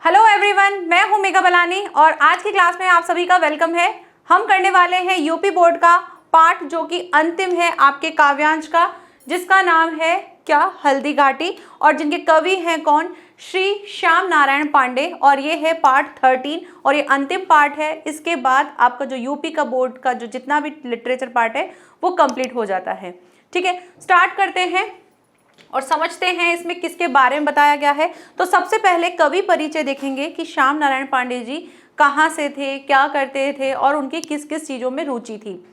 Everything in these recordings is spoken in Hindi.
हेलो एवरीवन, मैं हूं मेघा बलानी और आज की क्लास में आप सभी का वेलकम है। हम करने वाले हैं यूपी बोर्ड का पाठ जो कि अंतिम है आपके काव्यांश का, जिसका नाम है क्या, हल्दी घाटी, और जिनके कवि हैं कौन, श्री श्याम नारायण पांडे। और ये है पार्ट 13 और ये अंतिम पार्ट है। इसके बाद आपका जो यूपी का बोर्ड का जो जितना भी लिटरेचर पार्ट है वो कंप्लीट हो जाता है। ठीक है, स्टार्ट करते हैं और समझते हैं इसमें किसके बारे में बताया गया है। तो सबसे पहले कवि परिचय देखेंगे कि श्याम नारायण पांडे जी कहाँ से थे, क्या करते थे और उनकी किस किस चीज़ों में रुचि थी।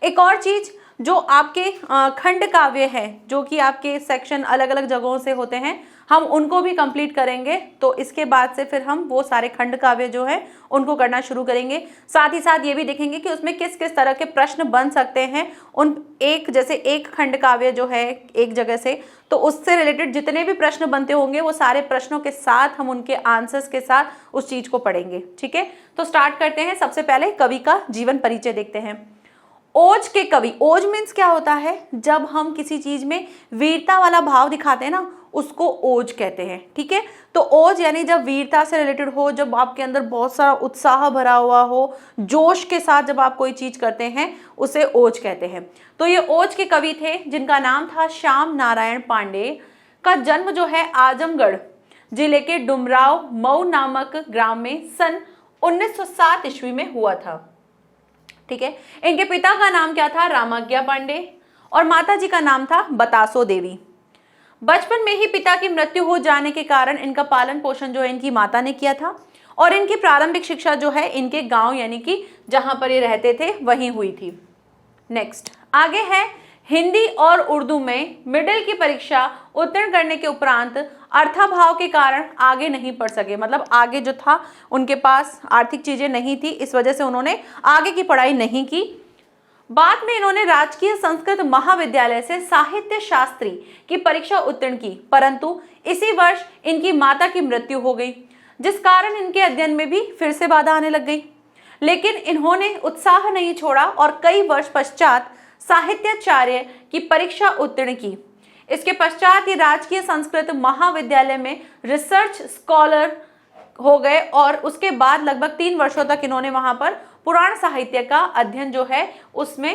एक और चीज़, जो आपके खंड काव्य है जो कि आपके सेक्शन अलग अलग जगहों से होते हैं, हम उनको भी कंप्लीट करेंगे। तो इसके बाद से फिर हम वो सारे खंड काव्य जो है उनको करना शुरू करेंगे। साथ ही साथ ये भी देखेंगे कि उसमें किस किस तरह के प्रश्न बन सकते हैं। उन एक जैसे एक खंड काव्य जो है एक जगह से, तो उससे रिलेटेड जितने भी प्रश्न बनते होंगे वो सारे प्रश्नों के साथ हम उनके आंसर्स के साथ उस चीज़ को पढ़ेंगे। ठीक है, तो स्टार्ट करते हैं। सबसे पहले कवि का जीवन परिचय देखते हैं। ओज के कवि, ओज मीन्स क्या होता है, जब हम किसी चीज में वीरता वाला भाव दिखाते हैं ना, उसको ओज कहते हैं। ठीक है, तो ओज यानी जब वीरता से रिलेटेड हो, जब आपके अंदर बहुत सारा उत्साह भरा हुआ हो, जोश के साथ जब आप कोई चीज करते हैं, उसे ओज कहते हैं। तो ये ओज के कवि थे जिनका नाम था श्याम नारायण पांडे। का जन्म जो है आजमगढ़ जिले के डुमराव मऊ नामक ग्राम में सन 1907 ईस्वी में हुआ था। ठीक है, इनके पिता का नाम क्या था, रामाज्ञा पांडे, और माता जी का नाम था बतासो देवी। बचपन में ही पिता की मृत्यु हो जाने के कारण इनका पालन पोषण जो है इनकी माता ने किया था, और इनकी प्रारंभिक शिक्षा जो है इनके गांव यानी कि जहां पर ये रहते थे वहीं हुई थी। नेक्स्ट आगे है, हिंदी और उर्दू में मिडिल की परीक्षा उत्तीर्ण करने के उपरांत अर्थाभाव के कारण आगे नहीं पढ़ सके। मतलब आगे जो था उनके पास आर्थिक चीजें नहीं थी, इस वजह से उन्होंने आगे की पढ़ाई नहीं की। बाद में इन्होंने राजकीय संस्कृत महाविद्यालय से साहित्य शास्त्री की परीक्षा उत्तीर्ण की, परंतु इसी वर्ष इनकी माता की मृत्यु हो गई, जिस कारण इनके अध्ययन में भी फिर से बाधा आने लग गई। लेकिन इन्होंने उत्साह नहीं छोड़ा और कई वर्ष पश्चात साहित्याचार्य की परीक्षा उत्तीर्ण की। इसके पश्चात ये राजकीय संस्कृत महाविद्यालय में रिसर्च स्कॉलर हो गए और उसके बाद लगभग 3 वर्षों तक इन्होंने वहां पर पुराण साहित्य का अध्ययन जो है उसमें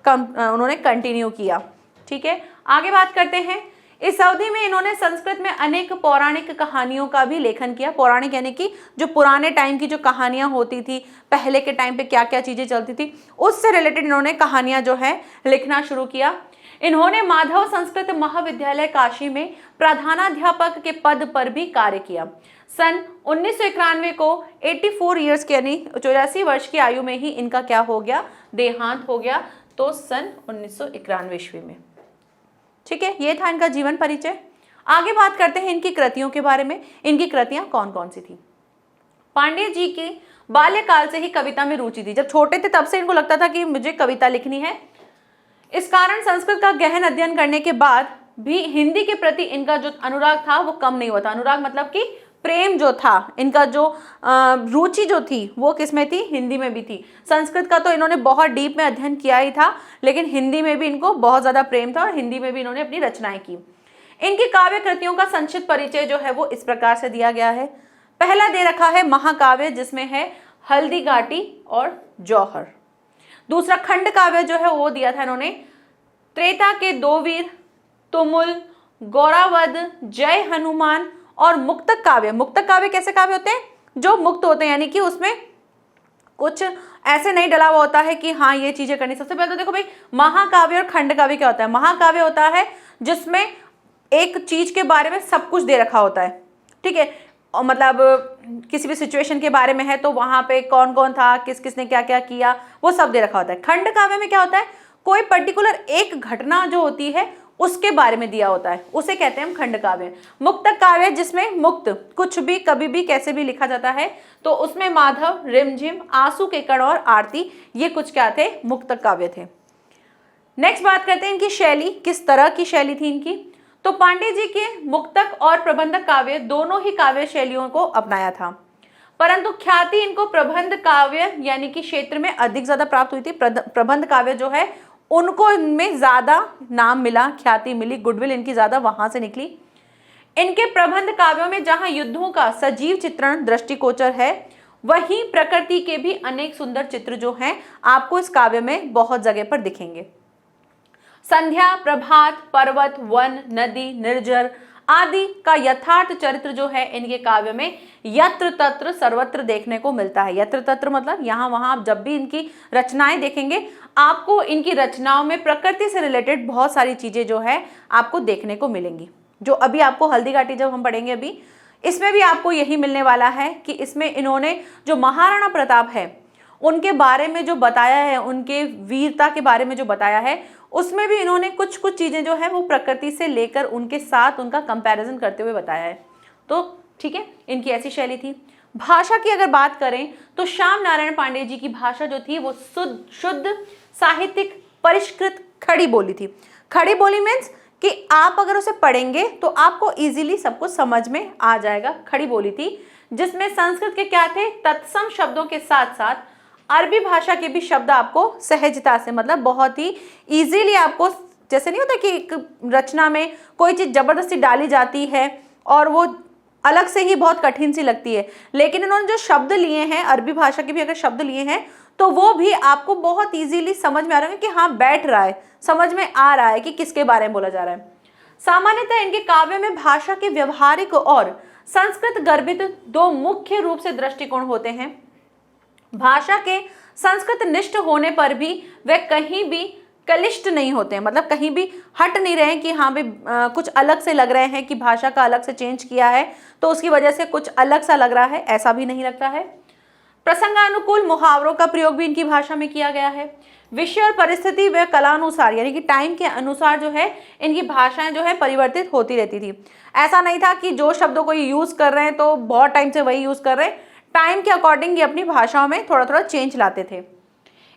उन्होंने कंटिन्यू किया। ठीक है, आगे बात करते हैं। इस अवधि में इन्होंने संस्कृत में अनेक पौराणिक कहानियों का भी लेखन किया। पौराणिक यानी कि जो पुराने टाइम की जो कहानियां होती थी, पहले के टाइम पे क्या क्या चीजें चलती थी, उससे रिलेटेड इन्होंने कहानियां जो है लिखना शुरू किया। इन्होंने माधव संस्कृत महाविद्यालय काशी में प्रधानाध्यापक के पद पर भी कार्य किया। सन 1991 को 84 ईयर्स के यानी 84 वर्ष की आयु में ही इनका क्या हो गया, देहांत हो गया। तो सन 1991 ईस्वी में। ठीक है, ये था इनका जीवन परिचय। आगे बात करते हैं इनकी कृतियों के बारे में। इनकी कृतियां कौन कौन सी थी। पांडे जी की बाल्यकाल से ही कविता में रुचि थी। जब छोटे थे तब से इनको लगता था कि मुझे कविता लिखनी है। इस कारण संस्कृत का गहन अध्ययन करने के बाद भी हिंदी के प्रति इनका जो अनुराग था वो कम नहीं हुआ था। अनुराग मतलब कि प्रेम जो था, इनका जो रुचि जो थी वो किसमें थी, हिंदी में भी थी। संस्कृत का तो इन्होंने बहुत डीप में अध्ययन किया ही था, लेकिन हिंदी में भी इनको बहुत ज़्यादा प्रेम था और हिंदी में भी इन्होंने अपनी रचनाएं की। इनकी काव्य कृतियों का संक्षिप्त परिचय जो है वो इस प्रकार से दिया गया है। पहला दे रखा है महाकाव्य, जिसमें है हल्दी घाटी और जौहर। दूसरा खंड काव्य जो है वो दिया था इन्होंने त्रेता के 2 वीर, तुमुल, गौरावध, जय हनुमान और मुक्तक काव्य। मुक्तक काव्य कैसे काव्य होते हैं, जो मुक्त होते हैं, यानी कि उसमें कुछ ऐसे नहीं डला हुआ होता है कि हाँ ये चीजें करनी। सबसे पहले तो देखो भाई, महाकाव्य और खंड काव्य क्या होता है। महाकाव्य होता है जिसमें एक चीज के बारे में सब कुछ दे रखा होता है। ठीक है, और मतलब किसी भी सिचुएशन के बारे में है तो वहां पे कौन कौन था, किस किसने क्या क्या किया, वो सब दे रखा होता है। खंड काव्य में क्या होता है, कोई पर्टिकुलर एक घटना जो होती है उसके बारे में दिया होता है, उसे कहते हैं हम खंड काव्य। मुक्तक काव्य जिसमें मुक्त कुछ भी कभी भी कैसे भी लिखा जाता है, तो उसमें माधव, रिमझिम, आंसू के कण और आरती, ये कुछ क्या थे, मुक्तक काव्य थे। नेक्स्ट बात करते हैं इनकी शैली, किस तरह की शैली थी इनकी। तो पांडे जी के मुक्तक और प्रबंधक काव्य दोनों ही काव्य शैलियों को अपनाया था, परंतु ख्याति इनको प्रबंध काव्य यानी कि क्षेत्र में अधिक ज्यादा प्राप्त हुई थी। प्रबंध काव्य जो है उनको इनमें ज्यादा नाम मिला, ख्याति मिली, गुडविल इनकी ज्यादा वहां से निकली। इनके प्रबंध काव्यों में जहां युद्धों का सजीव चित्रण दृष्टिगोचर है, वहीं प्रकृति के भी अनेक सुंदर चित्र जो हैं आपको इस काव्य में बहुत जगह पर दिखेंगे। संध्या, प्रभात, पर्वत, वन, नदी, निर्जर आदि का यथार्थ चरित्र जो है इनके काव्य में यत्र तत्र सर्वत्र देखने को मिलता है। यत्र तत्र मतलब यहाँ वहां, आप जब भी इनकी रचनाएं देखेंगे आपको इनकी रचनाओं में प्रकृति से रिलेटेड बहुत सारी चीजें जो है आपको देखने को मिलेंगी। जो अभी आपको हल्दी घाटी जब हम पढ़ेंगे अभी, इसमें भी आपको यही मिलने वाला है कि इसमें इन्होंने जो महाराणा प्रताप है उनके बारे में जो बताया है, उनके वीरता के बारे में जो बताया है, उसमें भी इन्होंने कुछ कुछ चीजें जो है वो प्रकृति से लेकर उनके साथ उनका कंपैरिजन करते हुए बताया है। तो ठीक है, इनकी ऐसी शैली थी। भाषा की अगर बात करें तो श्याम नारायण पांडे जी की भाषा जो थी वो शुद्ध साहित्यिक परिष्कृत खड़ी बोली थी। खड़ी बोली मीन्स कि आप अगर उसे पढ़ेंगे तो आपको इजीली सब कुछ समझ में आ जाएगा। खड़ी बोली थी जिसमें संस्कृत के क्या थे, तत्सम शब्दों के साथ साथ अरबी भाषा के भी शब्द आपको सहजता से, मतलब बहुत ही इजीली आपको, जैसे नहीं होता कि एक रचना में कोई चीज़ जबरदस्ती डाली जाती है और वो अलग से ही बहुत कठिन सी लगती है, लेकिन इन्होंने जो शब्द लिए हैं अरबी भाषा के भी अगर शब्द लिए हैं तो वो भी आपको बहुत इजीली समझ में आ रहा है कि हाँ बैठ रहा है, समझ में आ रहा है कि किसके बारे में बोला जा रहा है। सामान्यतः इनके काव्य में भाषा के व्यवहारिक और संस्कृत गर्भित दो मुख्य रूप से दृष्टिकोण होते हैं। भाषा के संस्कृत निष्ठ होने पर भी वे कहीं भी कलिष्ठ नहीं होते हैं, मतलब कहीं भी हट नहीं रहे हैं कि हाँ भाई कुछ अलग से लग रहे हैं कि भाषा का अलग से चेंज किया है तो उसकी वजह से कुछ अलग सा लग रहा है, ऐसा भी नहीं लगता है। प्रसंगानुकूल मुहावरों का प्रयोग भी इनकी भाषा में किया गया है। विषय और परिस्थिति व कलानुसार यानी कि टाइम के अनुसार जो है इनकी भाषाएं जो है परिवर्तित होती रहती थी। ऐसा नहीं था कि जो शब्दों को यूज कर रहे हैं तो बहुत टाइम से वही यूज कर रहे हैं, टाइम के अकॉर्डिंग ये अपनी भाषाओं में थोड़ा थोड़ा चेंज लाते थे।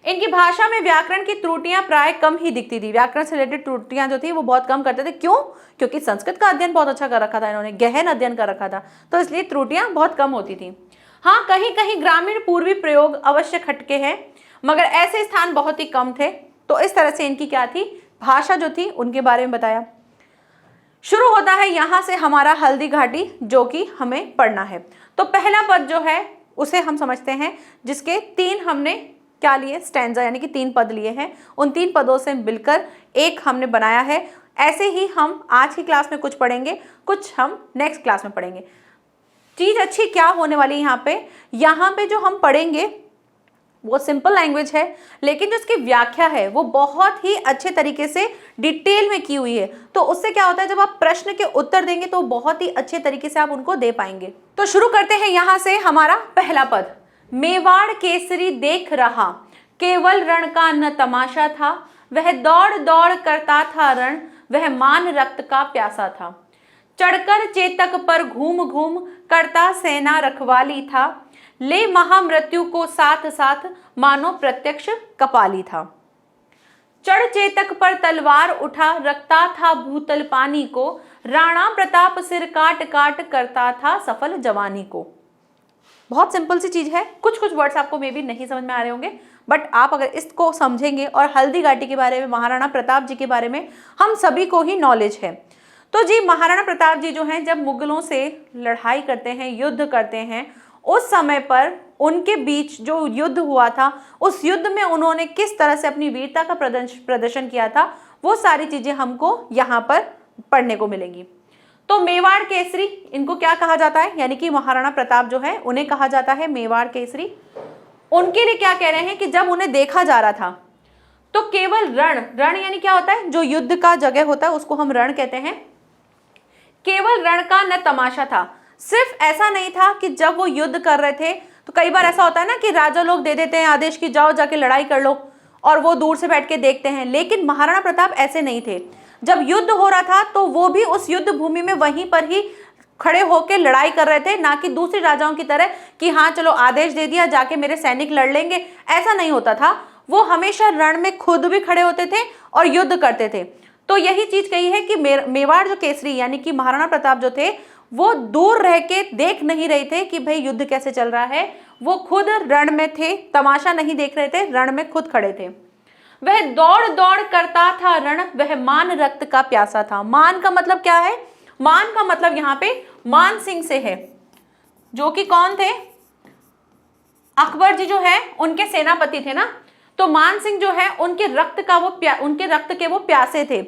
इनकी भाषा में व्याकरण की त्रुटियां प्राय कम ही दिखती थी। व्याकरण से रिलेटेड त्रुटियां जो थी वो बहुत कम करते थे। क्यों? क्योंकि संस्कृत का अध्ययन बहुत अच्छा कर रखा था इन्होंने, गहन अध्ययन कर रखा था, तो इसलिए त्रुटियां बहुत कम होती थी। हाँ, कहीं कहीं ग्रामीण पूर्वी प्रयोग अवश्य खटके हैं, मगर ऐसे स्थान बहुत ही कम थे। तो इस तरह से इनकी क्या थी, भाषा जो थी उनके बारे में बताया। शुरू होता है यहाँ से हमारा हल्दी घाटी जो कि हमें पढ़ना है। तो पहला पद जो है उसे हम समझते हैं, जिसके तीन हमने क्या लिए, स्टैंजा यानी कि 3 पद लिए हैं। उन 3 पदों से मिलकर एक हमने बनाया है। ऐसे ही हम आज की क्लास में कुछ पढ़ेंगे, कुछ हम नेक्स्ट क्लास में पढ़ेंगे। चीज़ अच्छी क्या होने वाली है यहाँ पे जो हम पढ़ेंगे वो सिंपल लैंग्वेज है, लेकिन जो इसकी व्याख्या है वो बहुत ही अच्छे तरीके से डिटेल में की हुई है। तो उससे क्या होता है, जब आप प्रश्न के उत्तर देंगे तो बहुत ही अच्छे तरीके से आप उनको दे पाएंगे। तो शुरू करते हैं यहाँ से हमारा पहला पद। मेवाड़ केसरी देख रहा, केवल रण का न तमाशा था, वह दौड़ दौड़ करता था रण, वह मान रक्त का प्यासा था। चढ़कर चेतक पर घूम घूम करता सेना रखवाली था, ले महामृत्यु को साथ साथ मानो प्रत्यक्ष कपाली था। चढ़ चेतक पर तलवार उठा, रखता था भूतल पानी को, राणा प्रताप सिर काट काट करता था सफल जवानी को। बहुत सिंपल सी चीज है, कुछ कुछ वर्ड्स आपको मे बी नहीं समझ में आ रहे होंगे, बट आप अगर इसको समझेंगे, और हल्दी घाटी के बारे में, महाराणा प्रताप जी के बारे में हम सभी को ही नॉलेज है। तो जी महाराणा प्रताप जी जो हैं जब मुगलों से लड़ाई करते हैं, युद्ध करते हैं, उस समय पर उनके बीच जो युद्ध हुआ था, उस युद्ध में उन्होंने किस तरह से अपनी वीरता का प्रदर्शन किया था, वो सारी चीजें हमको यहाँ पर पढ़ने को मिलेंगी। तो मेवाड़ केसरी इनको क्या कहा जाता है, यानी कि महाराणा प्रताप जो है उन्हें कहा जाता है मेवाड़ केसरी। उनके लिए क्या कह रहे हैं कि जब उन्हें देखा जा रहा था तो केवल रण यानी क्या होता है, जो युद्ध का जगह होता है उसको हम रण कहते हैं। केवल रण का न तमाशा था, सिर्फ ऐसा नहीं था कि जब वो युद्ध कर रहे थे, तो कई बार ऐसा होता है ना कि राजा लोग दे देते हैं आदेश कि जाओ जाके लड़ाई कर लो, और वो दूर से बैठ के देखते हैं, लेकिन महाराणा प्रताप ऐसे नहीं थे। जब युद्ध हो रहा था तो वो भी उस युद्ध भूमि में वहीं पर ही खड़े होकर लड़ाई कर रहे थे, ना कि दूसरे राजाओं की तरह कि हाँ चलो आदेश दे दिया जाके मेरे सैनिक लड़ लेंगे, ऐसा नहीं होता था। वो हमेशा रण में खुद भी खड़े होते थे और युद्ध करते थे। तो यही चीज कही है कि मेवाड़ जो केसरी यानी कि महाराणा प्रताप जो थे वो दूर रह के देख नहीं रहे थे कि भाई युद्ध कैसे चल रहा है, वो खुद रण में थे, तमाशा नहीं देख रहे थे, रण में खुद खड़े थे। वह दौड़ दौड़ करता था रण, वह मान रक्त का प्यासा था। मान का मतलब क्या है, मान का मतलब यहाँ पे मान सिंह से है, जो कि कौन थे, अकबर जी जो है उनके सेनापति थे ना। तो मान सिंह जो है उनके रक्त के वो प्यासे थे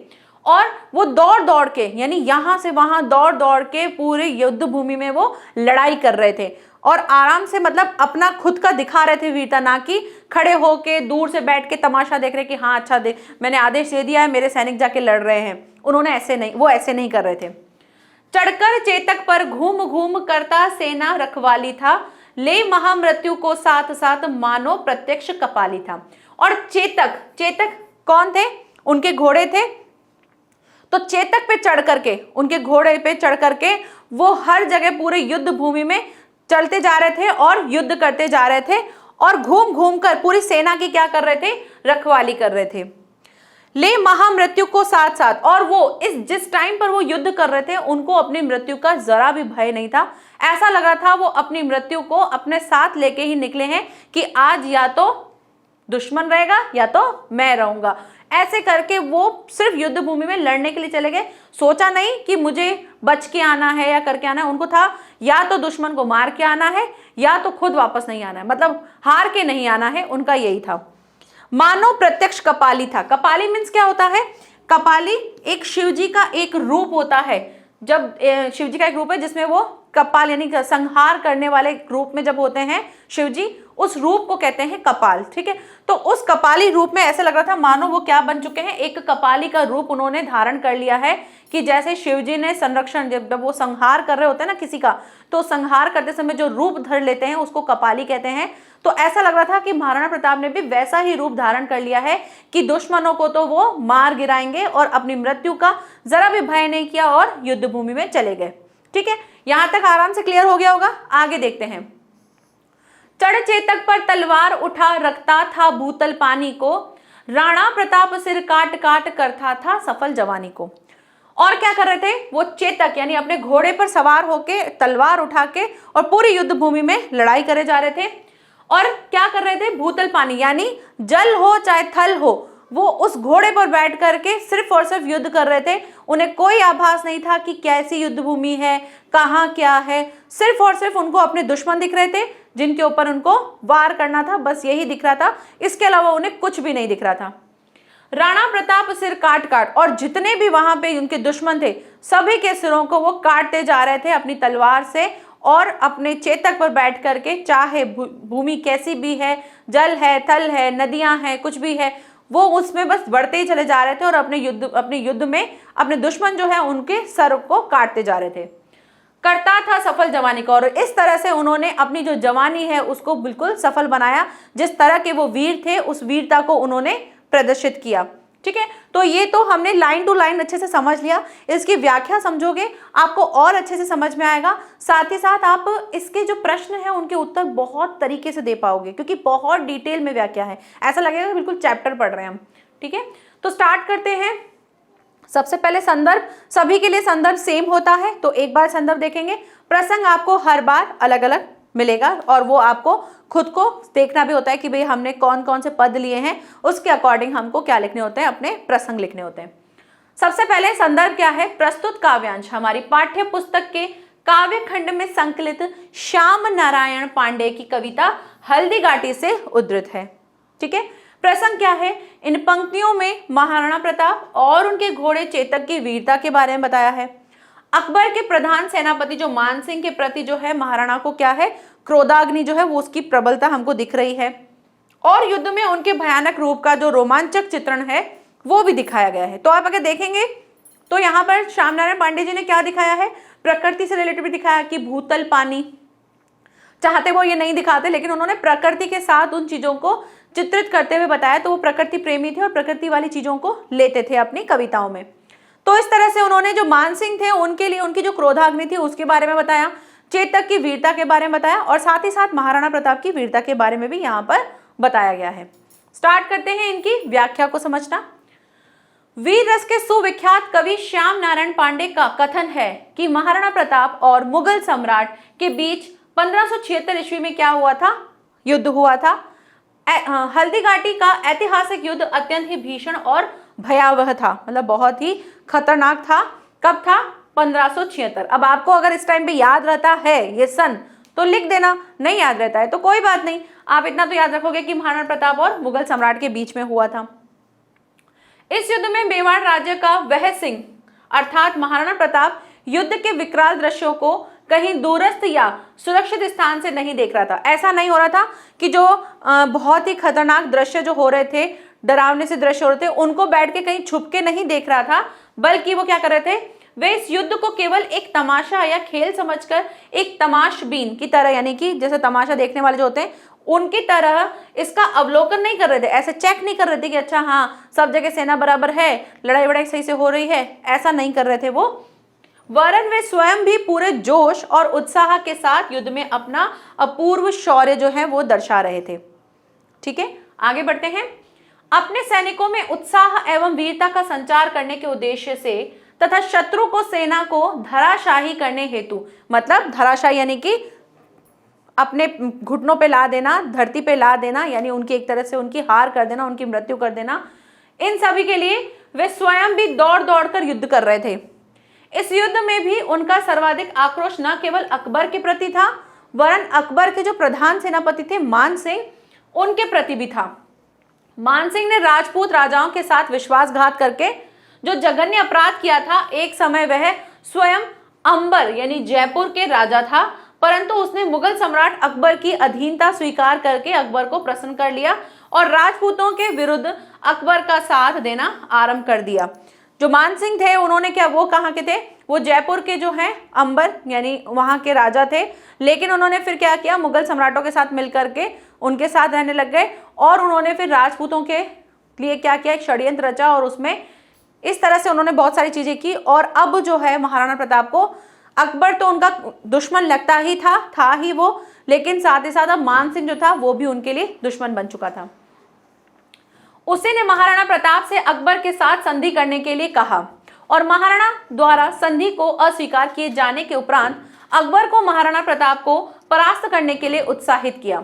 और वो दौड़ दौड़ के, यानी यहां से वहां दौड़ दौड़ के पूरे युद्ध भूमि में वो लड़ाई कर रहे थे और आराम से, मतलब अपना खुद का दिखा रहे थे वीरता, ना कि खड़े होके दूर से बैठ के तमाशा देख रहे कि हाँ अच्छा मैंने आदेश दे दिया है, मेरे सैनिक जाके लड़ रहे हैं। उन्होंने ऐसे नहीं कर रहे थे। चढ़कर चेतक पर घूम घूम करता सेना रखवाली था, ले महामृत्यु को साथ साथ मानो प्रत्यक्ष कपाली था। और चेतक कौन थे, उनके घोड़े थे। तो चेतक पे चढ़ करके, उनके घोड़े पे चढ़ करके वो हर जगह पूरे युद्ध भूमि में चलते जा रहे थे और युद्ध करते जा रहे थे और घूम घूम कर पूरी सेना की क्या कर रहे थे, रखवाली कर रहे थे। ले महामृत्यु को साथ साथ, और वो जिस टाइम पर वो युद्ध कर रहे थे उनको अपनी मृत्यु का जरा भी भय नहीं था। ऐसा लग रहा था वो अपनी मृत्यु को अपने साथ लेके ही निकले हैं कि आज या तो दुश्मन रहेगा या तो मैं रहूंगा। ऐसे करके वो सिर्फ युद्ध भूमि में लड़ने के लिए चले गए। सोचा नहीं कि मुझे बच के आना है या करके आना है, उनको था या तो दुश्मन को मार के आना है या तो खुद वापस नहीं आना है, मतलब हार के नहीं आना है, उनका यही था। मानो प्रत्यक्ष कपाली था। कपाली मीन्स क्या होता है, कपाली एक शिवजी का एक रूप होता है। जब शिवजी का एक रूप है जिसमें वो कपाल यानी संहार करने वाले रूप में जब होते हैं शिवजी, उस रूप को कहते हैं कपाल। ठीक है, तो उस कपाली रूप में ऐसे लग रहा था मानो वो क्या बन चुके हैं, एक कपाली का रूप उन्होंने धारण कर लिया है कि जैसे शिवजी ने संरक्षण, जब वो संहार कर रहे होते हैं ना किसी का, तो संहार करते समय जो रूप धर लेते हैं उसको कपाली कहते हैं। तो ऐसा लग रहा था कि महाराणा प्रताप ने भी वैसा ही रूप धारण कर लिया है कि दुश्मनों को तो वो मार गिराएंगे और अपनी मृत्यु का जरा भी भय नहीं किया और युद्ध भूमि में चले गए। ठीक है, यहां तक आराम से क्लियर हो गया होगा। आगे देखते हैं। चढ़ चेतक पर तलवार उठा रखता था भूतल पानी को, राणा प्रताप सिर काट काट करता था सफल जवानी को। और क्या कर रहे थे वो, चेतक यानी अपने घोड़े पर सवार होके तलवार उठा के और पूरी युद्ध भूमि में लड़ाई करे जा रहे थे। और क्या कर रहे थे, भूतल पानी यानी जल हो चाहे थल हो, वो उस घोड़े पर बैठ करके सिर्फ और सिर्फ युद्ध कर रहे थे। उन्हें कोई आभास नहीं था कि कैसी युद्ध भूमि है, कहाँ क्या है, सिर्फ और सिर्फ उनको अपने दुश्मन दिख रहे थे जिनके ऊपर उनको वार करना था, बस यही दिख रहा था। इसके अलावा उन्हें कुछ भी नहीं दिख रहा था। राणा प्रताप सिर काट काट, और जितने भी वहां पे उनके दुश्मन थे सभी के सिरों को वो काटते जा रहे थे अपनी तलवार से, और अपने चेतक पर बैठ करके, चाहे भूमि कैसी भी है, जल है, थल है, नदियां हैं, कुछ भी है, वो उसमें बस बढ़ते ही चले जा रहे थे और अपने युद्ध में अपने दुश्मन जो है उनके सर को काटते जा रहे थे। करता था सफल जवानी को, और इस तरह से उन्होंने अपनी जो जवानी है उसको बिल्कुल सफल बनाया। जिस तरह के वो वीर थे उस वीरता को उन्होंने प्रदर्शित किया। ठीक है, तो ये तो हमने लाइन टू लाइन अच्छे से समझ लिया। इसकी व्याख्या समझोगे आपको और अच्छे से समझ में आएगा। साथ ही साथ आप इसके जो प्रश्न हैं उनके उत्तर बहुत तरीके से दे पाओगे, क्योंकि बहुत डिटेल में व्याख्या है। ऐसा लगेगा कि बिल्कुल चैप्टर पढ़ रहे हैं हम। ठीक है, तो स्टार्ट करते हैं। सबसे पहले संदर्भ, सभी के लिए संदर्भ सेम होता है, तो एक बार संदर्भ देखेंगे। प्रसंग आपको हर बार अलग अलग मिलेगा और वो आपको खुद को देखना भी होता है कि भाई हमने कौन कौन से पद लिए हैं, उसके अकॉर्डिंग हमको क्या लिखने होते हैं, अपने प्रसंग लिखने होते हैं। सबसे पहले संदर्भ क्या है, प्रस्तुत काव्यांश हमारी पाठ्य पुस्तक के काव्य खंड में संकलित श्याम नारायण पांडे की कविता हल्दी घाटी से उद्धृत है। ठीक है, प्रसंग क्या है, इन पंक्तियों में महाराणा प्रताप और उनके घोड़े चेतक की वीरता के बारे में बताया है। अकबर के प्रधान सेनापति जो मान सिंह के प्रति जो है महाराणा को क्या है, क्रोधाग्नि जो है वो उसकी प्रबलता हमको दिख रही है, और युद्ध में उनके भयानक रूप का जो रोमांचक चित्रण है वो भी दिखाया गया है। तो आप अगर देखेंगे तो यहाँ पर श्याम नारायण पांडे जी ने क्या दिखाया है, प्रकृति से रिलेटेड भी दिखाया कि भूतल पानी, चाहते वो ये नहीं दिखाते लेकिन उन्होंने प्रकृति के साथ उन चीजों को चित्रित करते हुए बताया। तो वो प्रकृति प्रेमी थे और प्रकृति वाली चीजों को लेते थे अपनी कविताओं में। तो इस तरह से उन्होंने जो मान सिंह थे उनके लिए उनकी जो क्रोधाग्नि थी उसके बारे में बताया, चेतक की वीरता के बारे में बताया, और साथ ही साथ महाराणा प्रताप की वीरता के बारे में भी यहाँ पर बताया गया है। स्टार्ट करते हैं इनकी व्याख्या को समझना। वीर रस के सुविख्यात कवि श्याम नारायण पांडे का कथन है कि महाराणा प्रताप और मुगल सम्राट के बीच 1576 ईस्वी में क्या हुआ था, युद्ध हुआ था। हल्दी घाटी का ऐतिहासिक युद्ध अत्यंत ही भीषण और भयावह था, मतलब बहुत ही खतरनाक था। कब था, 1576। अब आपको अगर इस टाइम पे याद रहता है ये सन तो लिख देना, नहीं याद रहता है तो कोई बात नहीं, आप इतना तो याद रखोगे कि महाराणा प्रताप और मुगल सम्राट के बीच में हुआ था। इस युद्ध में मेवाड़ राज्य का वह सिंह अर्थात महाराणा प्रताप युद्ध के विकराल दृश्यों को कहीं दूरस्थ या सुरक्षित स्थान से नहीं देख रहा था। ऐसा नहीं हो रहा था कि जो बहुत ही खतरनाक दृश्य जो हो रहे थे, डरावने से दृश्य हो रहे थे, उनको बैठ के कहीं छुप के नहीं देख रहा था, बल्कि वो क्या कर रहे थे, वे इस युद्ध को केवल एक तमाशा या खेल समझकर एक तमाशबीन की तरह, यानी कि जैसे तमाशा देखने वाले जो होते हैं उनकी तरह इसका अवलोकन नहीं कर रहे थे, ऐसे चेक नहीं कर रहे थे कि अच्छा हाँ सब जगह सेना बराबर है, लड़ाई वड़ाई सही से हो रही है, ऐसा नहीं कर रहे थे वो, वरन वे स्वयं भी पूरे जोश और उत्साह के साथ युद्ध में अपना अपूर्व शौर्य जो है वो दर्शा रहे थे। ठीक है, आगे बढ़ते हैं। अपने सैनिकों में उत्साह एवं वीरता का संचार करने के उद्देश्य से तथा शत्रु को सेना को धराशाही करने हेतु, मतलब धराशाही यानी कि अपने घुटनों पे ला देना, धरती पे ला देना, यानी उनकी एक तरह से उनकी हार कर देना, उनकी मृत्यु कर देना, इन सभी के लिए वे स्वयं भी दौड़ दौड़ कर युद्ध कर रहे थे। इस युद्ध में भी उनका सर्वाधिक आक्रोश न केवल अकबर के प्रति था, वरन अकबर के जो प्रधान सेनापति थे मान सिंह, उनके प्रति भी था। मान सिंह ने राजपूत राजाओं के साथ विश्वासघात करके जो जघन्य अपराध किया था, एक समय वह स्वयं अंबर यानी जयपुर के राजा था, परंतु उसने मुगल सम्राट अकबर की अधीनता स्वीकार करके अकबर को प्रसन्न कर लिया और राजपूतों के विरुद्ध अकबर का साथ देना आरंभ कर दिया। जो मान सिंह थे उन्होंने क्या, वो कहाँ के थे, वो जयपुर के जो हैं अंबर यानी वहाँ के राजा थे, लेकिन उन्होंने फिर क्या किया, मुगल सम्राटों के साथ मिलकर के उनके साथ रहने लग गए और उन्होंने फिर राजपूतों के लिए क्या किया, एक षड्यंत्र रचा और उसमें इस तरह से उन्होंने बहुत सारी चीजें की। और अब जो है महाराणा प्रताप को अकबर तो उनका दुश्मन लगता ही था ही वो, लेकिन साथ ही साथ अब मान सिंह जो था वो भी उनके लिए दुश्मन बन चुका था। उसी ने महाराणा प्रताप से अकबर के साथ संधि करने के लिए कहा और महाराणा द्वारा संधि को अस्वीकार किए जाने के उपरांत अकबर को महाराणा प्रताप को परास्त करने के लिए उत्साहित किया।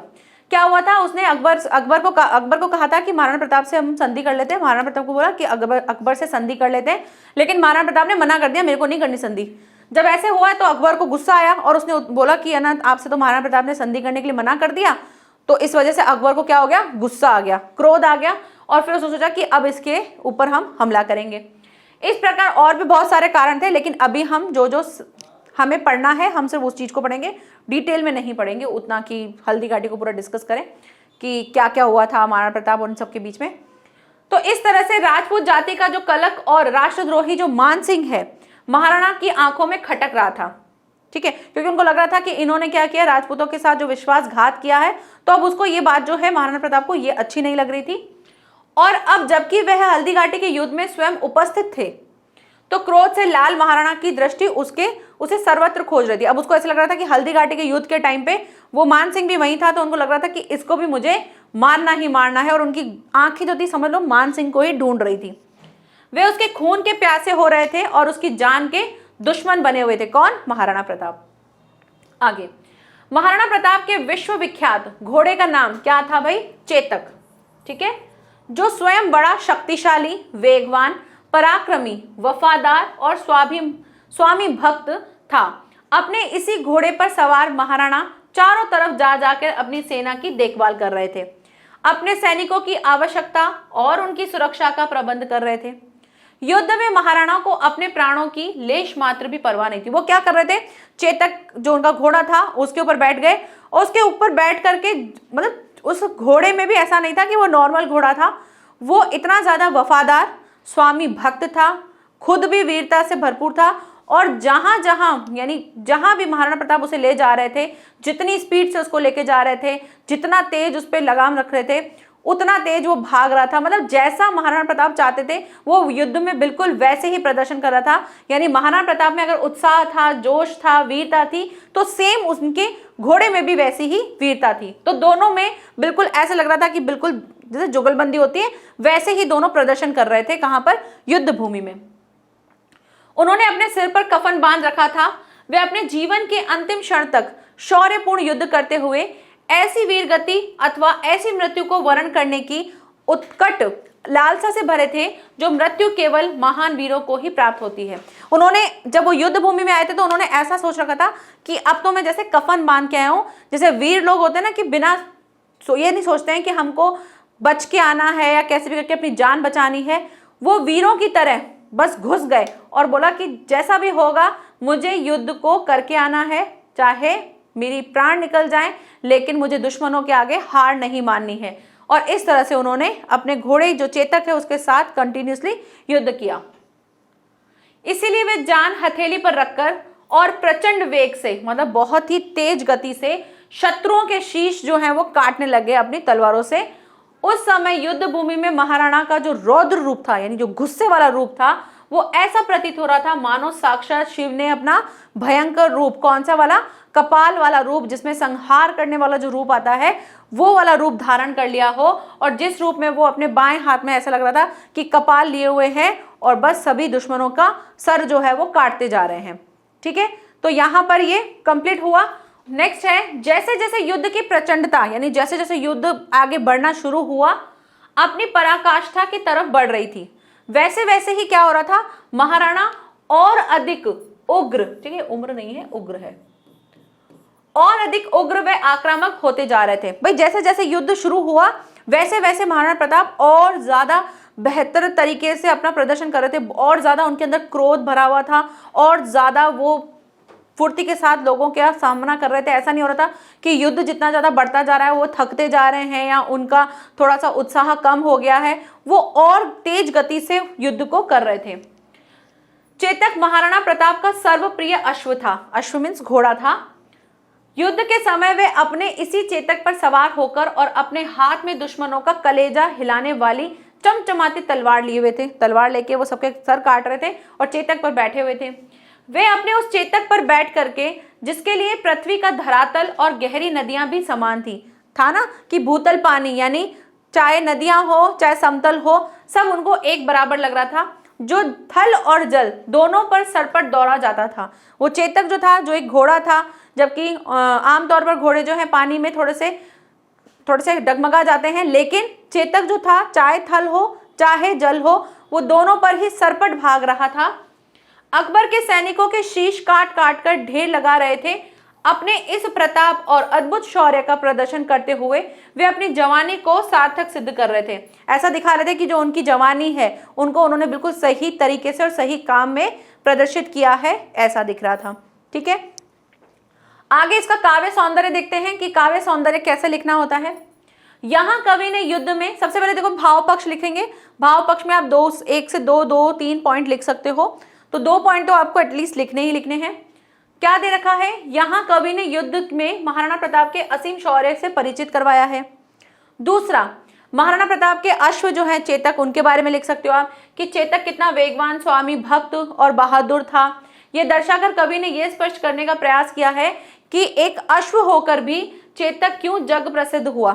क्या हुआ था, उसने अकबर को कहा था कि महाराणा प्रताप से हम संधि कर लेते हैं। महाराणा प्रताप को बोला कि अकबर से संधि कर लेते हैं, लेकिन महाराणा प्रताप ने मना कर दिया, मेरे को नहीं करनी संधि। जब ऐसे हुआ तो अकबर को गुस्सा आया और उसने बोला कि अनंत आपसे तो महाराणा प्रताप ने संधि करने के लिए मना कर दिया, तो इस वजह से अकबर को क्या हो गया, गुस्सा आ गया, क्रोध आ गया और फिर उसने सोचा कि अब इसके ऊपर हम हमला करेंगे। इस प्रकार और भी बहुत सारे कारण थे, लेकिन अभी हम जो हमें पढ़ना है हम सिर्फ उस चीज़ को पढ़ेंगे, डिटेल में नहीं पढ़ेंगे उतना कि हल्दी घाटी को पूरा डिस्कस करें कि क्या क्या हुआ था महाराणा प्रताप और उन सबके बीच में। तो इस तरह से राजपूत जाति का जो कलंक और राष्ट्रद्रोही जो मान सिंह है महाराणा की आंखों में खटक रहा था। ठीक है, क्योंकि उनको लग रहा था कि इन्होंने क्या किया, राजपूतों के साथ जो विश्वासघात किया है, तो अब उसको ये बात जो है महाराणा प्रताप को ये अच्छी नहीं लग रही थी। और अब जबकि वह हल्दी घाटी के युद्ध में स्वयं उपस्थित थे तो क्रोध से लाल महाराणा की दृष्टि उसे सर्वत्र खोज रही थी। अब उसको ऐसा लग रहा था कि हल्दी घाटी के युद्ध के टाइम पे वो मान सिंह भी वहीं था, तो उनको लग रहा था कि इसको भी मुझे मारना ही मारना है, और उनकी आंखें जो थी समझ लो मान सिंह को ही ढूंढ रही थी। वे उसके खून के प्यासे हो रहे थे और उसकी जान के दुश्मन बने हुए थे। कौन, महाराणा प्रताप। आगे, महाराणा प्रताप के विश्वविख्यात घोड़े का नाम क्या था भाई, चेतक। ठीक है, जो स्वयं बड़ा शक्तिशाली, वेगवान, पराक्रमी, वफादार और स्वामी भक्त था। अपने इसी घोड़े पर सवार महाराणा चारों तरफ जा जाकर अपनी सेना की देखभाल कर रहे थे, अपने सैनिकों की आवश्यकता और उनकी सुरक्षा का प्रबंध कर रहे थे। युद्ध में महाराणा को अपने प्राणों की लेश मात्र भी परवाह नहीं थी। वो क्या कर रहे थे, चेतक जो उनका घोड़ा था उसके ऊपर बैठ गए और उसके ऊपर बैठ करके, मतलब उस घोड़े में भी ऐसा नहीं था कि वो नॉर्मल घोड़ा था, वो इतना ज्यादा वफादार, स्वामी भक्त था, खुद भी वीरता से भरपूर था, और जहां जहां भी महाराणा प्रताप उसे ले जा रहे थे, जितनी स्पीड से उसको लेके जा रहे थे, जितना तेज उस पर लगाम रख रहे थे, उतना तेज वो भाग रहा था। मतलब जैसा महाराणा प्रताप चाहते थे वो युद्ध में बिल्कुल वैसे ही प्रदर्शन कर रहा था। यानी महाराणा प्रताप में अगर उत्साह था, जोश था, वीरता थी, तो सेम उनके घोड़े में भी वैसी ही वीरता थी। तो दोनों में बिल्कुल ऐसा लग रहा था कि बिल्कुल जैसे जुगलबंदी होती है वैसे ही दोनों प्रदर्शन कर रहे थे। कहां पर, युद्ध भूमि में। उन्होंने अपने सिर पर कफन बांध रखा था। वे अपने जीवन के अंतिम क्षण तक शौर्यपूर्ण युद्ध करते हुए ऐसी वीर गति अथवा ऐसी मृत्यु को वर्ण करने की उत्कट लालसा से भरे थे, जो मृत्यु केवल महान वीरों को ही प्राप्त होती है। उन्होंने जब वो युद्ध भूमि में आए थे तो उन्होंने ऐसा सोच रखा था कि अब तो मैं जैसे कफन बांध के आया हूं, जैसे वीर लोग होते हैं ना कि बिना ये नहीं सोचते हैं कि हमको बच के आना है या कैसे भी करके अपनी जान बचानी है, वो वीरों की तरह बस घुस गए और बोला कि जैसा भी होगा मुझे युद्ध को करके आना है, चाहे मेरी प्राण निकल जाए, लेकिन मुझे दुश्मनों के आगे हार नहीं माननी है। और इस तरह से उन्होंने अपने घोड़े जो चेतक है उसके साथ कंटिन्यूसली युद्ध किया। इसीलिए वे जान हथेली पर रखकर और प्रचंड वेग से, मतलब बहुत ही तेज गति से शत्रुओं के शीश जो हैं वो काटने लगे अपनी तलवारों से। उस समय युद्ध भूमि में महाराणा का जो रौद्र रूप था, यानी जो गुस्से वाला रूप था, वो ऐसा प्रतीत हो रहा था मानो साक्षात शिव ने अपना भयंकर रूप, कौन सा वाला, कपाल वाला रूप, जिसमें संहार करने वाला जो रूप आता है वो वाला रूप धारण कर लिया हो। और जिस रूप में वो अपने बाएं हाथ में ऐसा लग रहा था कि कपाल लिए हुए हैं और बस सभी दुश्मनों का सर जो है वो काटते जा रहे हैं। ठीक है, तो यहां पर ये कंप्लीट हुआ। नेक्स्ट है, जैसे जैसे युद्ध की प्रचंडता, यानी जैसे जैसे युद्ध आगे बढ़ना शुरू हुआ, अपनी पराकाष्ठा की तरफ बढ़ रही थी, वैसे वैसे ही क्या हो रहा था, महाराणा और अधिक उग्र, ठीक है, उम्र नहीं है, उग्र है, और अधिक उग्र व आक्रामक होते जा रहे थे। भाई जैसे जैसे युद्ध शुरू हुआ वैसे वैसे महाराणा प्रताप और ज्यादा बेहतर तरीके से अपना प्रदर्शन कर रहे थे, और ज्यादा उनके अंदर क्रोध भरा हुआ था, और ज्यादा वो फुर्ती के साथ लोगों का सामना कर रहे थे। ऐसा नहीं हो रहा था कि युद्ध जितना ज्यादा बढ़ता जा रहा है वो थकते जा रहे हैं या उनका थोड़ा सा उत्साह कम हो गया है, वो और तेज गति से युद्ध को कर रहे थे। चेतक महाराणा प्रताप का सर्वप्रिय अश्व था, अश्व मीन्स घोड़ा था। युद्ध के समय वे अपने इसी चेतक पर सवार होकर और अपने हाथ में दुश्मनों का कलेजा हिलाने वाली चमचमाती तलवार लिए हुए थे, तलवार लेके वो सबके सर काट रहे थे और चेतक पर बैठे हुए थे। वे अपने उस चेतक पर बैठ करके, जिसके लिए पृथ्वी का धरातल और गहरी नदियां भी समान थी, था ना कि भूतल पानी, यानी चाहे नदियां हो चाहे समतल हो, सब उनको एक बराबर लग रहा था, जो थल और जल दोनों पर सरपट दौड़ा जाता था। वो चेतक जो था, जो एक घोड़ा था, जबकि आमतौर पर घोड़े जो हैं पानी में थोड़े से डगमगा जाते हैं, लेकिन चेतक जो था, चाहे थल हो चाहे जल हो, वो दोनों पर ही सरपट भाग रहा था। अकबर के सैनिकों के शीश काट काट कर ढेर लगा रहे थे। अपने इस प्रताप और अद्भुत शौर्य का प्रदर्शन करते हुए वे अपनी जवानी को सार्थक सिद्ध कर रहे थे। ऐसा दिखा रहे थे कि जो उनकी जवानी है उनको उन्होंने बिल्कुल सही तरीके से और सही काम में प्रदर्शित किया है, ऐसा दिख रहा था। ठीक है, आगे इसका काव्य सौंदर्य देखते हैं कि काव्य सौंदर्य कैसे लिखना होता है। यहां कवि ने युद्ध में सबसे पहले देखो भाव पक्ष लिखेंगे। भाव पक्ष में आप 1 से 2-3 पॉइंट लिख सकते हो, तो 2 पॉइंट तो आपको एटलीस्ट लिखने ही लिखने हैं। क्या दे रखा है, यहां कवि ने युद्ध में महाराणा प्रताप के असीम शौर्य से परिचित करवाया है। दूसरा, महाराणा प्रताप के अश्व जो है चेतक, उनके बारे में लिख सकते हो आप कि चेतक कितना वेगवान, स्वामी भक्त और बहादुर था। यह दर्शाकर कवि ने यह स्पष्ट करने का प्रयास किया है कि एक अश्व होकर भी चेतक क्यों जग प्रसिद्ध हुआ।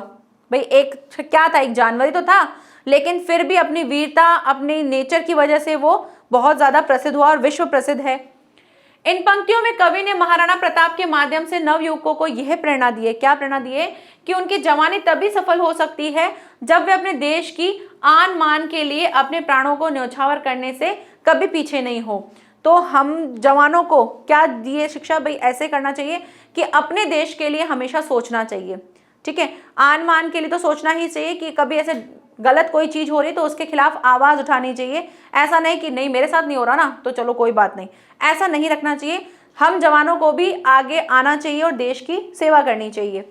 भाई एक क्या था, एक जानवर ही तो था, लेकिन फिर भी अपनी वीरता, अपनी नेचर की वजह से वो बहुत ज्यादा प्रसिद्ध हुआ और विश्व प्रसिद्ध है। इन पंक्तियों में कवि ने महाराणा प्रताप के माध्यम से नवयुवकों को यह प्रेरणा दी है, क्या प्रेरणा दी है, कि उनकी जवानी तभी सफल हो सकती है जब वे अपने देश की आन मान के लिए अपने प्राणों को न्यौछावर करने से कभी पीछे नहीं हो। तो हम जवानों को क्या दिए शिक्षा, भाई ऐसे करना चाहिए कि अपने देश के लिए हमेशा सोचना चाहिए। ठीक है, आन मान के लिए तो सोचना ही चाहिए कि कभी ऐसे गलत कोई चीज हो रही तो उसके खिलाफ आवाज उठानी चाहिए। ऐसा नहीं कि नहीं मेरे साथ नहीं हो रहा ना तो चलो कोई बात नहीं, ऐसा नहीं रखना चाहिए। हम जवानों को भी आगे आना चाहिए और देश की सेवा करनी चाहिए।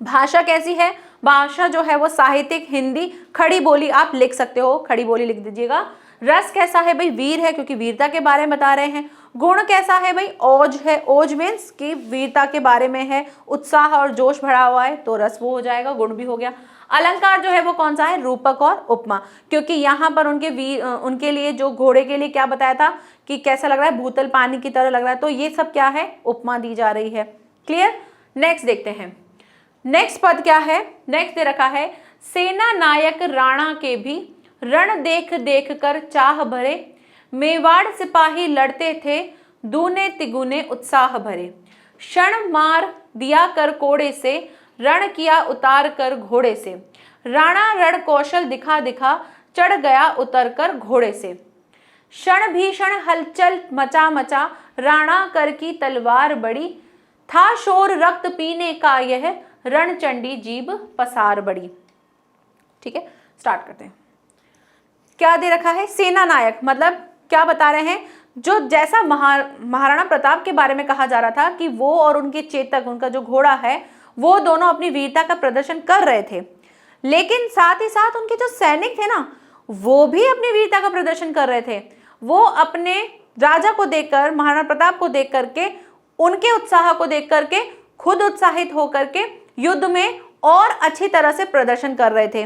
भाषा कैसी है, भाषा जो है वो साहित्यिक हिंदी खड़ी बोली आप लिख सकते हो, खड़ी बोली लिख दीजिएगा। रस कैसा है, भाई वीर है क्योंकि वीरता के बारे में बता रहे हैं। गुण कैसा है, भाई ओज है, ओज मीन्स कि वीरता के बारे में है, उत्साह और जोश भरा हुआ है तो रस वो हो जाएगा, गुण भी हो गया। अलंकार जो है वो कौन सा है, रूपक और उपमा, क्योंकि यहाँ पर उनके लिए जो घोड़े के लिए क्या बताया था कि कैसा लग रहा है, भूतल पानी की तरह लग रहा है, तो ये सब क्या है, उपमा दी जा रही है। क्लियर। नेक्स्ट देखते हैं, नेक्स्ट पद क्या है, नेक्स्ट दे रखा है, सेना नायक राणा के भी रण देख देख कर चाह भरे, मेवाड़ सिपाही लड़ते थे दूने तिगुने उत्साह भरे, क्षण मार दिया कर कोड़े से, रण किया उतार कर घोड़े से, राणा रण कौशल दिखा दिखा चढ़ गया उतर कर घोड़े से। क्षण भीषण हलचल मचा मचा राणा कर की तलवार बड़ी, था शोर रक्त पीने का यह रणचंडी जीभ पसार बड़ी। ठीक है, स्टार्ट करते हैं। क्या दे रखा है? सेना नायक, मतलब क्या बता रहे हैं, जो जैसा महाराणा प्रताप के बारे में कहा जा रहा था कि वो और उनके चेतक, उनका जो घोड़ा है, वो दोनों अपनी वीरता का प्रदर्शन कर रहे थे, लेकिन साथ ही साथ उनके जो सैनिक थे ना, वो भी अपनी वीरता का प्रदर्शन कर रहे थे। वो अपने राजा को देखकर, महाराणा प्रताप को देख करके, उनके उत्साह को देख करके खुद उत्साहित होकर के युद्ध में और अच्छी तरह से प्रदर्शन कर रहे थे।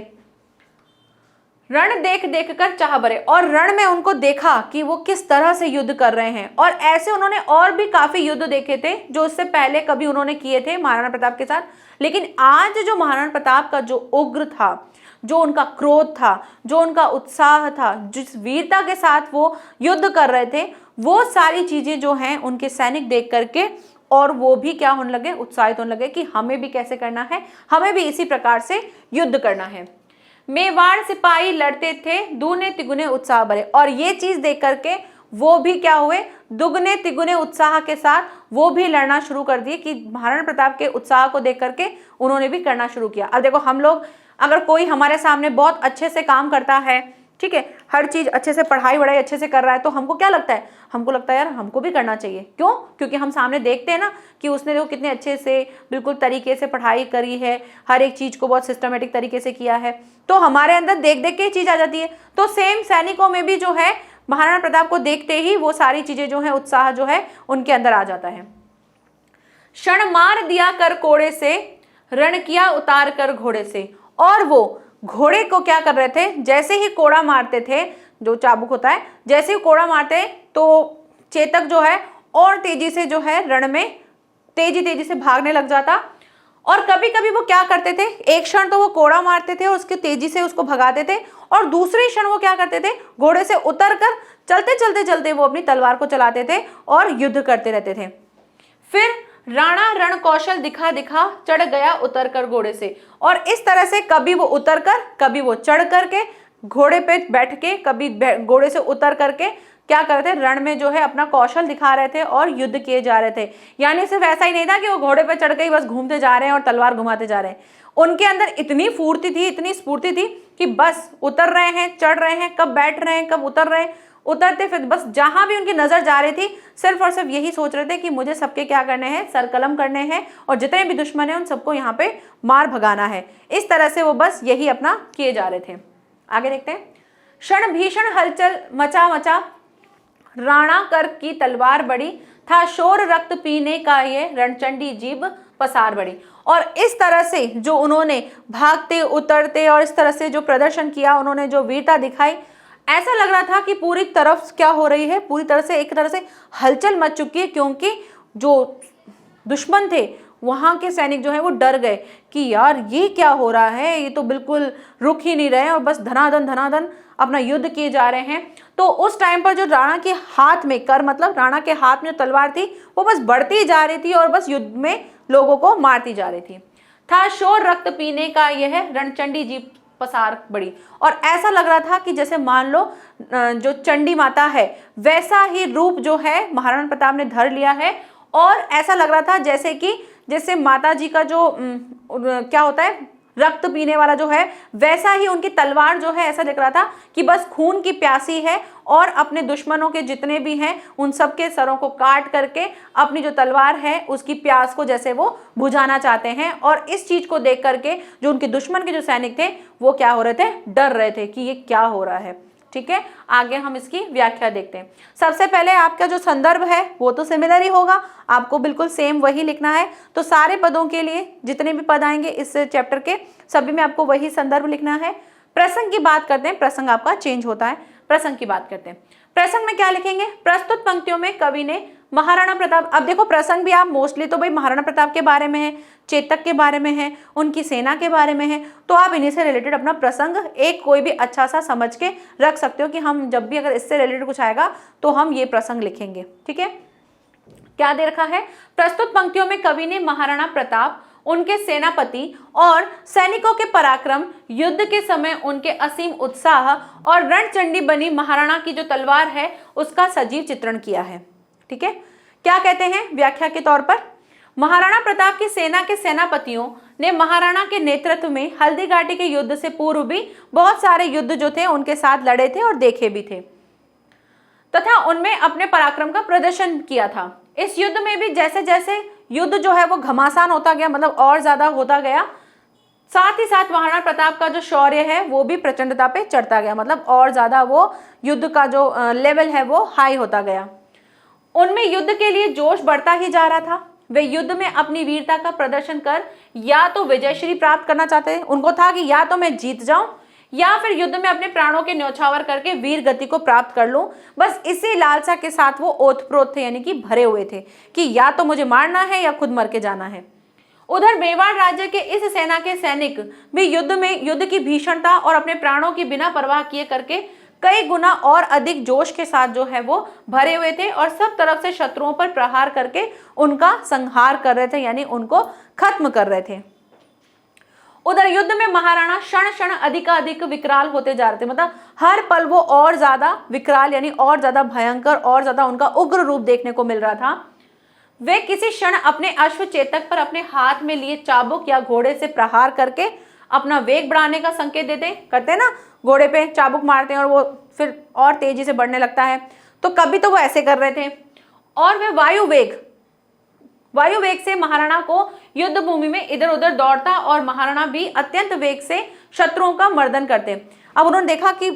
रण देख देख कर चाह भरे, और रण में उनको देखा कि वो किस तरह से युद्ध कर रहे हैं। और ऐसे उन्होंने और भी काफी युद्ध देखे थे जो उससे पहले कभी उन्होंने किए थे महाराणा प्रताप के साथ, लेकिन आज जो महाराणा प्रताप का जो उग्र था, जो उनका क्रोध था, जो उनका उत्साह था, जिस वीरता के साथ वो युद्ध कर रहे थे, वो सारी चीजें जो हैं उनके सैनिक देख करके और वो भी क्या होने लगे, उत्साहित होने लगे कि हमें भी कैसे करना है, हमें भी इसी प्रकार से युद्ध करना है। मेवाड़ सिपाही लड़ते थे दूने तिगुने उत्साह भरे, और ये चीज देख करके वो भी क्या हुए, दुगने तिगुने उत्साह के साथ वो भी लड़ना शुरू कर दिए कि महाराणा प्रताप के उत्साह को देख करके उन्होंने भी करना शुरू किया। अब देखो, हम लोग अगर कोई हमारे सामने बहुत अच्छे से काम करता है, ठीक है, हर चीज अच्छे से, पढ़ाई वढ़ाई अच्छे से कर रहा है, तो हमको क्या लगता है, हमको लगता है यार हमको भी करना चाहिए। क्यों? क्योंकि हम सामने देखते हैं ना कि उसने देखो कितने अच्छे से बिल्कुल तरीके से पढ़ाई करी है, हर एक चीज को बहुत सिस्टमेटिक तरीके से किया है, तो हमारे अंदर देख देख के चीज आ जाती है। तो सेम सैनिकों में भी जो है महाराणा प्रताप को देखते ही वो सारी चीजें जो है, उत्साह जो है उनके अंदर आ जाता है। क्षण मार दिया कर कोड़े से, रण किया उतार कर घोड़े से, और वो घोड़े को क्या कर रहे थे, जैसे ही कोड़ा मारते थे, जो चाबुक होता है, जैसे ही कोड़ा मारते तो चेतक जो है और तेजी से जो है रण में तेजी से भागने लग जाता। और कभी कभी वो क्या करते थे, एक क्षण तो वो कोड़ा मारते थे और उसके तेजी से उसको भगाते थे, और दूसरे क्षण वो क्या करते थे, घोड़े से उतर कर चलते वो अपनी तलवार को चलाते थे और युद्ध करते रहते थे। फिर राणा रण कौशल दिखा दिखा चढ़ गया उतर कर घोड़े से, और इस तरह से कभी वो उतर कर, कभी वो चढ़ करके, घोड़े पे बैठ के, कभी घोड़े से उतर करके क्या कर रहे थे, रण में जो है अपना कौशल दिखा रहे थे और युद्ध किए जा रहे थे। यानी सिर्फ ऐसा ही नहीं था कि वो घोड़े पे चढ़ के ही बस घूमते जा रहे हैं और तलवार घुमाते जा रहे हैं, उनके अंदर इतनी फुर्ती थी, इतनी स्फूर्ति थी कि बस उतर रहे हैं, चढ़ रहे हैं, कब बैठ रहे हैं, कब उतर रहे हैं, उतरते, फिर बस जहां भी उनकी नजर जा रही थी सिर्फ और सिर्फ यही सोच रहे थे कि मुझे सबके क्या करने हैं, सरकलम करने हैं, और जितने भी दुश्मन हैं उन सबको यहाँ पे मार भगाना है। इस तरह से वो बस यही अपना किए जा रहे थे। आगे देखते हैं। क्षण भीषण हलचल मचा मचा राणा कर की तलवार बड़ी, था शोर रक्त पीने का ये रणचंडी जीभ पसार बड़ी। और इस तरह से जो उन्होंने भागते उतरते और इस तरह से जो प्रदर्शन किया, उन्होंने जो वीरता दिखाई, ऐसा लग रहा था कि पूरी तरफ क्या हो रही है, पूरी तरह से एक तरह से हलचल मच चुकी है, क्योंकि जो दुश्मन थे वहाँ के सैनिक जो है वो डर गए कि यार ये क्या हो रहा है, ये तो बिल्कुल रुक ही नहीं रहे और बस धनाधन अपना युद्ध किए जा रहे हैं। तो उस टाइम पर जो राणा के हाथ में कर, मतलब राणा के हाथ में जो तलवार थी वो बस बढ़ती जा रही थी और बस युद्ध में लोगों को मारती जा रही थी। था शोर रक्त पीने का यह रणचंडी जीभ पसार बड़ी, और ऐसा लग रहा था कि जैसे मान लो जो चंडी माता है वैसा ही रूप जो है महाराणा प्रताप ने धर लिया है, और ऐसा लग रहा था जैसे माता जी का जो क्या होता है, रक्त पीने वाला जो है, वैसा ही उनकी तलवार जो है, ऐसा दिख रहा था कि बस खून की प्यासी है और अपने दुश्मनों के जितने भी हैं उन सबके सरों को काट करके अपनी जो तलवार है उसकी प्यास को जैसे वो बुझाना चाहते हैं। और इस चीज को देख करके जो उनके दुश्मन के जो सैनिक थे वो क्या हो रहे थे, डर रहे थे कि ये क्या हो रहा है। ठीक है, आगे हम इसकी व्याख्या देखते हैं। सबसे पहले आपका जो संदर्भ है वो तो सिमिलर ही होगा, आपको बिल्कुल सेम वही लिखना है। तो सारे पदों के लिए जितने भी पद आएंगे इस चैप्टर के, सभी में आपको वही संदर्भ लिखना है। प्रसंग की बात करते हैं, प्रसंग आपका चेंज होता है। प्रसंग की बात करते हैं, प्रसंग में क्या लिखेंगे, प्रस्तुत पंक्तियों में कवि ने महाराणा प्रताप, अब देखो प्रसंग भी आप मोस्टली तो भाई महाराणा प्रताप के बारे में है, चेतक के बारे में है, उनकी सेना के बारे में है, तो आप इन्हीं से रिलेटेड अपना प्रसंग एक कोई भी अच्छा सा समझ के रख सकते हो कि हम जब भी अगर इससे रिलेटेड कुछ आएगा तो हम ये प्रसंग लिखेंगे। ठीक है, क्या दे रखा है, प्रस्तुत पंक्तियों में कवि ने महाराणा प्रताप उनके सेनापति और सैनिकों के पराक्रम, युद्ध के समय उनके असीम उत्साह और रणचंडी बनी महाराणा की जो तलवार है उसका सजीव चित्रण किया है। ठीक है, क्या कहते हैं व्याख्या के तौर पर? महाराणा प्रताप की सेना के सेनापतियों ने महाराणा के नेतृत्व में हल्दी घाटी के युद्ध से पूर्व भी बहुत सारे युद्ध जो थे उनके साथ लड़े थे और देखे भी थे तथा उनमें अपने पराक्रम का प्रदर्शन किया था। इस युद्ध में भी जैसे जैसे युद्ध जो है वो घमासान होता गया, मतलब और ज्यादा होता गया, साथ ही साथ महाराणा प्रताप का जो शौर्य है वो भी प्रचंडता पे चढ़ता गया, मतलब और ज्यादा वो युद्ध का जो लेवल है वो हाई होता गया। उनमें युद्ध के लिए जोश बढ़ता ही जा रहा था। वे युद्ध में अपनी वीरता का प्रदर्शन कर या तो विजयश्री प्राप्त करना चाहते थे, उनको था कि या तो मैं जीत जाऊं या फिर युद्ध में अपने प्राणों के न्यौछावर करके वीर गति को प्राप्त कर लूं। बस इसी लालसा के साथ वो ओतप्रोत थे, यानी कि भरे हुए थे कि या तो मुझे मारना है या खुद मर के जाना है। उधर मेवाड़ राज्य के इस सेना के सैनिक भी युद्ध की भीषणता और अपने प्राणों की बिना परवाह किए करके कई गुना और अधिक जोश के साथ जो है वो भरे हुए थे और सब तरफ से शत्रुओं पर प्रहार करके उनका संहार कर रहे थे, यानी उनको खत्म कर रहे थे। उधर युद्ध में महाराणा क्षण क्षण अधिक विकराल होते जा रहे थे, मतलब हर पल वो और ज्यादा विकराल यानी और ज्यादा भयंकर, और ज्यादा उनका उग्र रूप देखने को मिल रहा था। वे किसी क्षण अपने अश्व चेतक पर अपने हाथ में लिए चाबुक या घोड़े से प्रहार करके अपना वेग बढ़ाने का संकेत देते करते हैं ना, घोड़े पे चाबुक मारते हैं और वो फिर और तेजी से बढ़ने लगता है। तो कभी तो वो ऐसे कर रहे थे और वे वायु वेग से महाराणा को युद्ध भूमि में इधर उधर दौड़ता और महाराणा भी अत्यंत वेग से शत्रुओं का मर्दन करते। अब उन्होंने देखा कि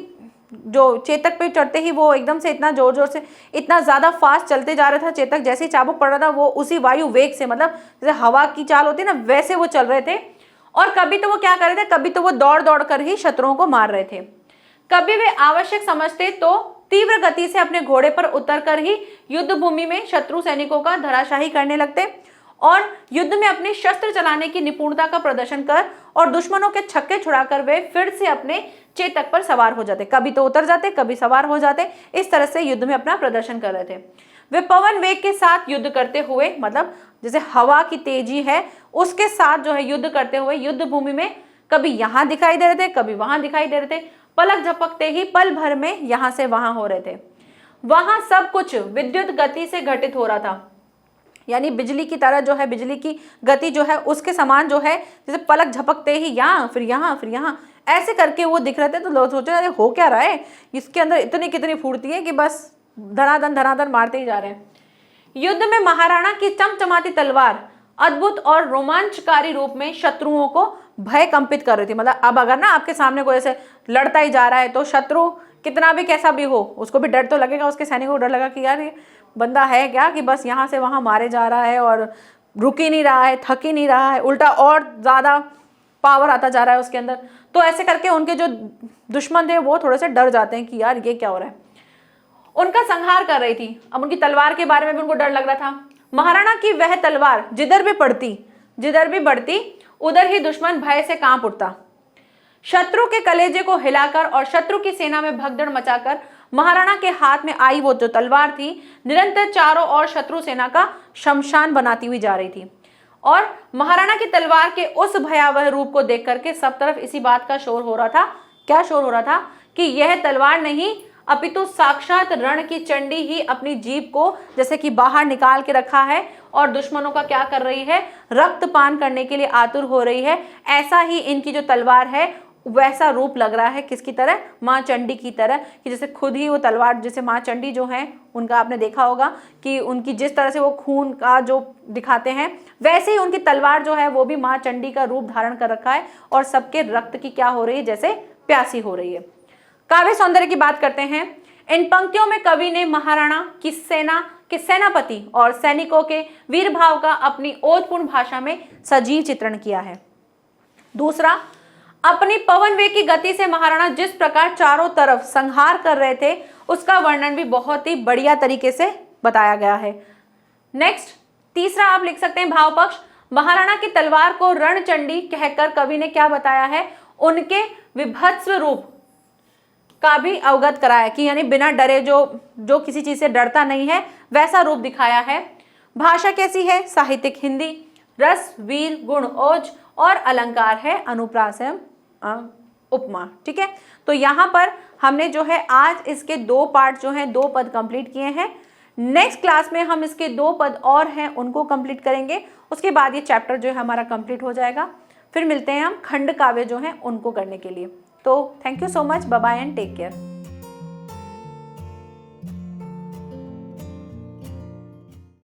जो चेतक पे चढ़ते ही वो एकदम से इतना जोर जोर से इतना ज्यादा फास्ट चलते जा रहा था चेतक, जैसे ही चाबुक पड़ रहा था वो उसी वायु वेग से, मतलब जैसे हवा की चाल होती है ना वैसे वो चल रहे थे। और कभी तो वो क्या कर रहे थे, कभी तो वो दौड़ दौड़ कर ही शत्रुओं को मार रहे थे। कभी वे आवश्यक समझते तो तीव्र गति से अपने घोड़े पर उतरकर ही युद्ध भूमि में शत्रु सैनिकों का धराशाही करने लगते और युद्ध में अपने शस्त्र चलाने की निपुणता का प्रदर्शन कर और दुश्मनों के छक्के छुड़ाकर वे फिर से अपने चेतक पर सवार हो जाते, कभी तो उतर जाते कभी सवार हो जाते। इस तरह से युद्ध में अपना प्रदर्शन कर रहे थे। वे पवन वेग के साथ युद्ध करते हुए, मतलब जैसे हवा की तेजी है उसके साथ जो है युद्ध करते हुए युद्ध भूमि में कभी यहाँ दिखाई दे रहे थे कभी वहां दिखाई दे रहे थे। पलक झपकते ही पल भर में यहाँ से वहां हो रहे थे। वहां सब कुछ विद्युत गति से घटित हो रहा था, यानी बिजली की तरह जो है, बिजली की गति जो है उसके समान जो है, जैसे पलक झपकते ही यहाँ फिर यहाँ फिर यहाँ ऐसे करके वो दिख रहे थे। तो लोग सोचे अरे हो क्या रहा है, इसके अंदर इतनी कितनी फुर्ती है कि बस धनाधन मारते ही जा रहे हैं। युद्ध में महाराणा की चमचमाती तलवार अद्भुत और रोमांचकारी रूप में शत्रुओं को भय कंपित कर रही थी। मतलब अब अगर ना आपके सामने कोई ऐसे लड़ता ही जा रहा है तो शत्रु कितना भी कैसा भी हो उसको भी डर तो लगेगा, उसके सैनिकों को डर लगा कि यार ये बंदा है क्या कि बस यहाँ से वहाँ मारे जा रहा है और रुक ही नहीं रहा है, थक ही नहीं रहा है, उल्टा और ज़्यादा पावर आता जा रहा है उसके अंदर। तो ऐसे करके उनके जो दुश्मन थे वो थोड़े से डर जाते हैं कि यार ये क्या हो रहा है। उनका संहार कर रही थी। अब उनकी तलवार के बारे में भी उनको डर लग रहा था। महाराणा की वह तलवार जिधर भी बढ़ती उधर ही दुश्मन भय से कांप उठता। शत्रु के कलेजे को हिलाकर और शत्रु की सेना में भगदड़ मचाकर महाराणा के हाथ में आई वो जो तलवार थी निरंतर चारों ओर शत्रु सेना का शमशान बनाती हुई जा रही थी। और महाराणा की तलवार के उस भयावह रूप को देख करके सब तरफ इसी बात का शोर हो रहा था। क्या शोर हो रहा था कि यह तलवार नहीं अपितु साक्षात रण की चंडी ही अपनी जीभ को जैसे कि बाहर निकाल के रखा है और दुश्मनों का क्या कर रही है, रक्तपान करने के लिए आतुर हो रही है। ऐसा ही इनकी जो तलवार है वैसा रूप लग रहा है, किसकी तरह, माँ चंडी की तरह, कि जैसे खुद ही वो तलवार, जैसे माँ चंडी जो है उनका आपने देखा होगा कि उनकी जिस तरह से वो खून का जो दिखाते हैं वैसे ही उनकी तलवार जो है वो भी माँ चंडी का रूप धारण कर रखा है और सबके रक्त की क्या हो रही है, जैसे प्यासी हो रही है। काव्य सौंदर्य की बात करते हैं। इन पंक्तियों में कवि ने महाराणा की सेना के सेनापति और सैनिकों के वीर भाव का अपनी ओतपूर्ण भाषा में सजीव चित्रण किया है। दूसरा, अपनी पवन वेग की गति से महाराणा जिस प्रकार चारों तरफ संहार कर रहे थे उसका वर्णन भी बहुत ही बढ़िया तरीके से बताया गया है। नेक्स्ट, तीसरा आप लिख सकते हैं भाव पक्ष। महाराणा की तलवार को रणचंडी कहकर कवि ने क्या बताया है, उनके विभत्स रूप का भी अवगत कराया कि यानी बिना डरे जो किसी चीज से डरता नहीं है वैसा रूप दिखाया है। भाषा कैसी है, साहित्यिक हिंदी। रस, वीर, गुण, ओज और अलंकार है अनुप्रास एवं उपमा। ठीक है, तो यहाँ पर हमने जो है आज इसके 2 पार्ट जो हैं 2 पद कंप्लीट किए हैं। नेक्स्ट क्लास में हम इसके 2 पद और हैं उनको कंप्लीट करेंगे। उसके बाद ये चैप्टर जो है हमारा कंप्लीट हो जाएगा। फिर मिलते हैं हम खंड काव्य जो हैं उनको करने के लिए। तो thank you so much, bye bye and take care.